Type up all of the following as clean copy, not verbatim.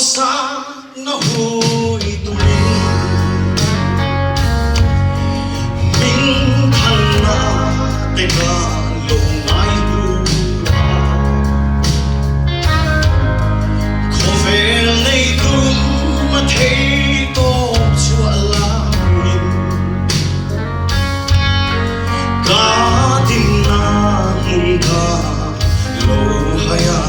Sa na hui tuli min than na te ka lo ngai bu ko vel nei tu ma thei to chua la min ka din na mun ka lo haya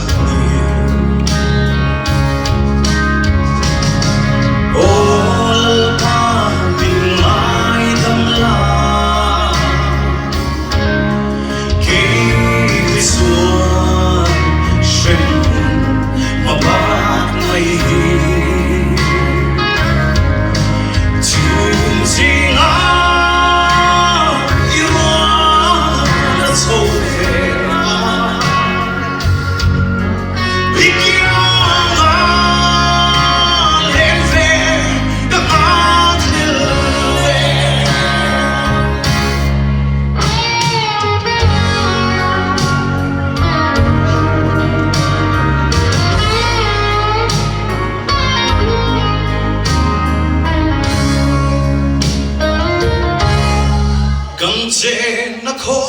Che na kho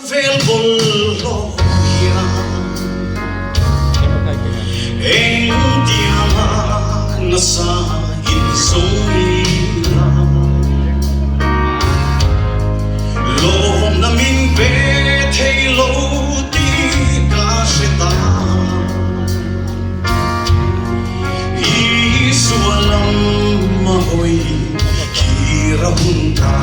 vel bol lo ya en dia na sa in so lo na min be thei lo ti ka sheta I sualam ma hoi ki rahun ta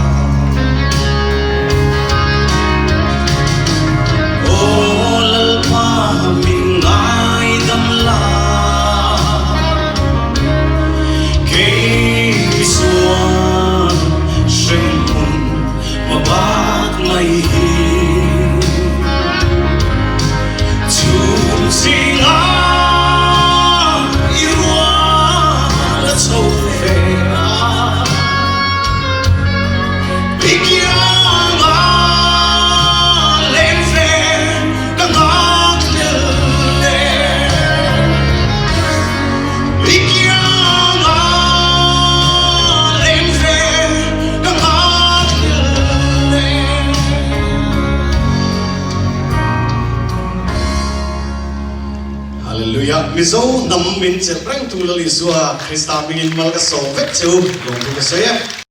Hallelujah. Mizo nam min chen rang tu lali zua Krista mingin mal ka so vek chu long tu ka so ya.